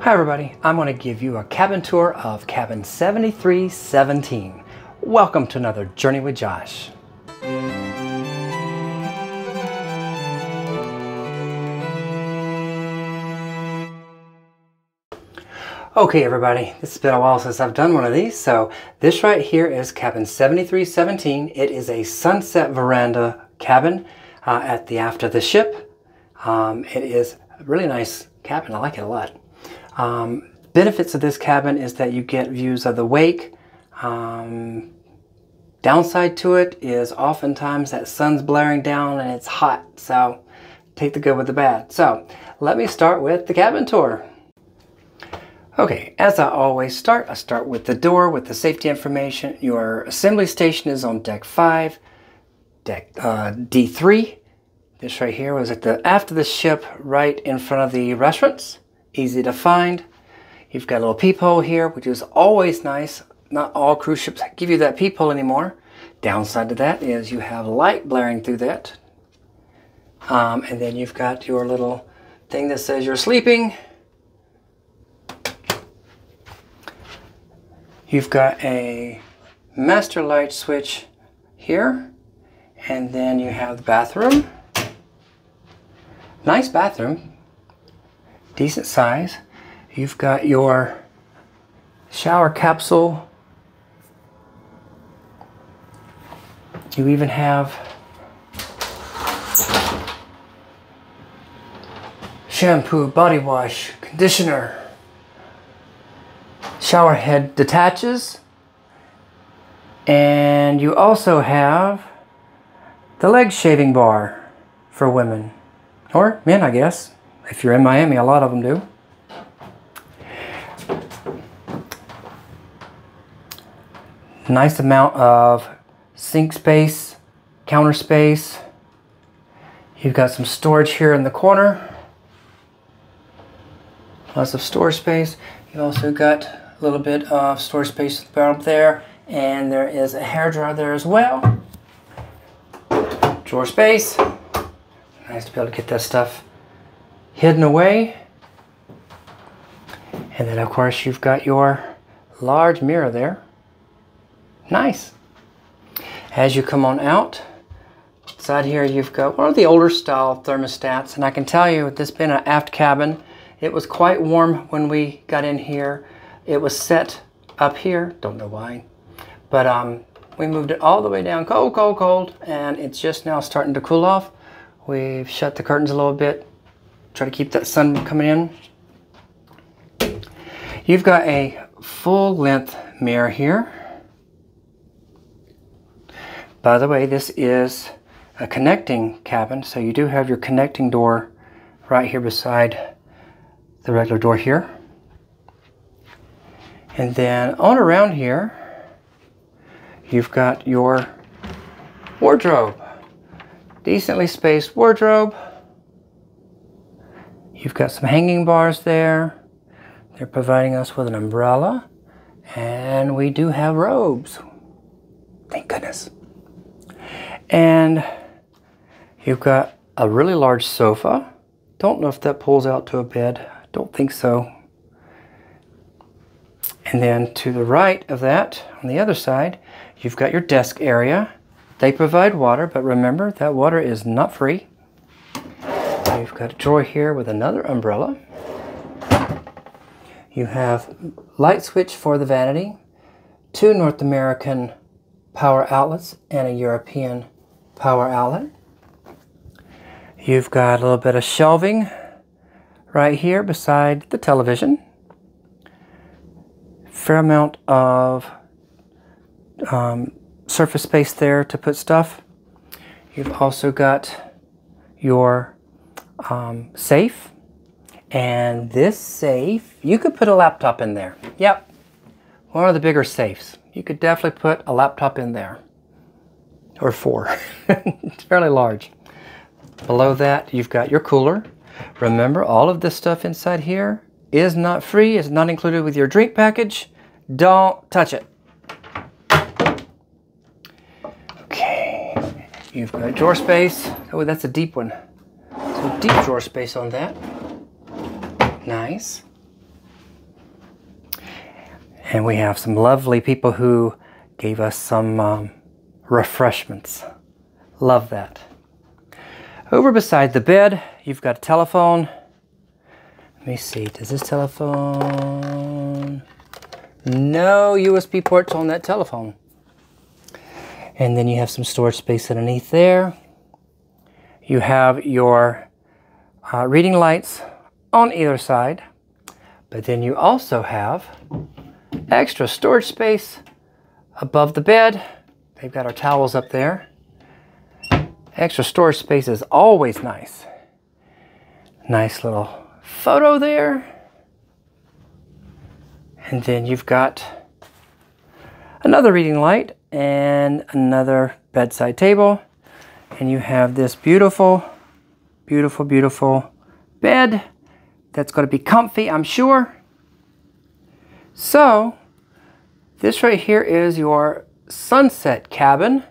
Hi everybody, I'm going to give you a cabin tour of cabin 7317. Welcome to another Journey with Josh. Okay everybody, it's been a while since I've done one of these, so this right here is cabin 7317. It is a sunset veranda cabin at the aft of the ship. It is a really nice cabin, I like it a lot. Benefits of this cabin is that you get views of the wake. Downside to it is oftentimes that sun's blaring down and it's hot, so take the good with the bad. So let me start with the cabin tour. Okay, as I always start, I start with the door with the safety information. Your assembly station is on deck 5, deck D3. This right here was at the aft of the ship, right in front of the restaurants. Easy to find. You've got a little peephole here, which is always nice. Not all cruise ships give you that peephole anymore. Downside to that is you have light blaring through that. And then you've got your little thing that says you're sleeping. You've got a master light switch here. And then you have the bathroom. Nice bathroom. Decent size. You've got your shower capsule. You even have shampoo, body wash, conditioner. Shower head detaches. And you also have the leg shaving bar for women. Or men, I guess. If you're in Miami, a lot of them do. Nice amount of sink space, counter space. You've got some storage here in the corner. Lots of storage space. You've also got a little bit of storage space up there. And there is a hairdryer there as well. Drawer space. Nice to be able to get that stuff hidden away. And then of course you've got your large mirror there. Nice. As you come on out, inside here you've got one of the older style thermostats, and I can tell you with this being an aft cabin, it was quite warm when we got in here. It was set up here, don't know why, but we moved it all the way down, cold, cold, cold, and it's just now starting to cool off. We've shut the curtains a little bit. Try to keep that sun coming in. You've got a full length mirror here. By the way, this is a connecting cabin, so you do have your connecting door right here beside the regular door here. And then on around here, you've got your wardrobe. Decently spaced wardrobe. You've got some hanging bars there. They're providing us with an umbrella. And we do have robes. Thank goodness. And you've got a really large sofa. Don't know if that pulls out to a bed. Don't think so. And then to the right of that, on the other side, you've got your desk area. They provide water, but remember that water is not free. You've got a drawer here with another umbrella. You have light switch for the vanity, 2 North American power outlets and a European power outlet. You've got a little bit of shelving right here beside the television. Fair amount of surface space there to put stuff. You've also got your safe, and this safe, you could put a laptop in there. Yep, one of the bigger safes. You could definitely put a laptop in there, or 4. It's fairly large. Below that, you've got your cooler. Remember, all of this stuff inside here is not free, is not included with your drink package. Don't touch it. Okay, you've got drawer space. Oh, that's a deep one. So deep drawer space on that. Nice. And we have some lovely people who gave us some refreshments. Love that. Over beside the bed, you've got a telephone. Let me see, does this telephone? No USB ports on that telephone. And then you have some storage space underneath there. You have your reading lights on either side. But then you also have extra storage space above the bed. They've got our towels up there. Extra storage space is always nice. Nice little photo there. And then you've got another reading light and another bedside table. And you have this beautiful, beautiful, beautiful bed that's going to be comfy, I'm sure. So, this right here is your sunset cabin,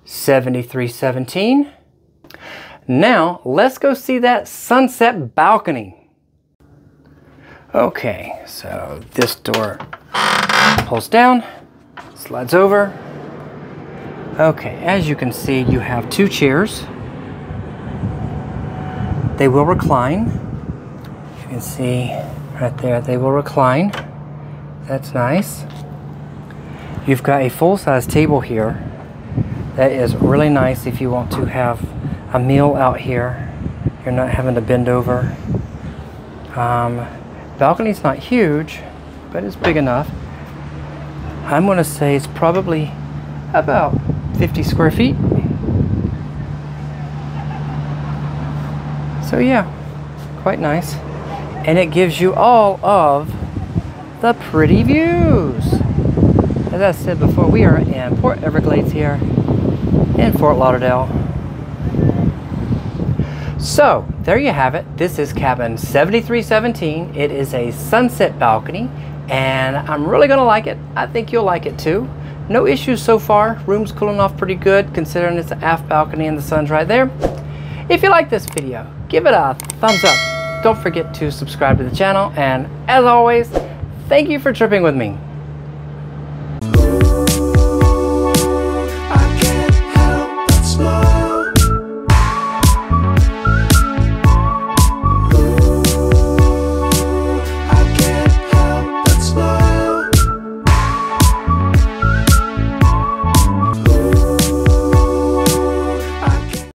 7317. Now, let's go see that sunset balcony. Okay, so this door pulls down, slides over. Okay, as you can see, you have two chairs. They will recline. You can see right there, they will recline. That's nice. You've got a full-size table here. That is really nice if you want to have a meal out here. You're not having to bend over. Balcony's not huge, but it's big enough. I'm going to say it's probably about 50 square feet. So yeah, quite nice. And it gives you all of the pretty views. As I said before, we are in Port Everglades here in Fort Lauderdale. So, there you have it. This is cabin 7317. It is a sunset balcony, and I'm really gonna like it. I think you'll like it too. No issues so far. Room's cooling off pretty good considering it's an aft balcony and the sun's right there. If you like this video, give it a thumbs up. Don't forget to subscribe to the channel, and as always, thank you for tripping with me.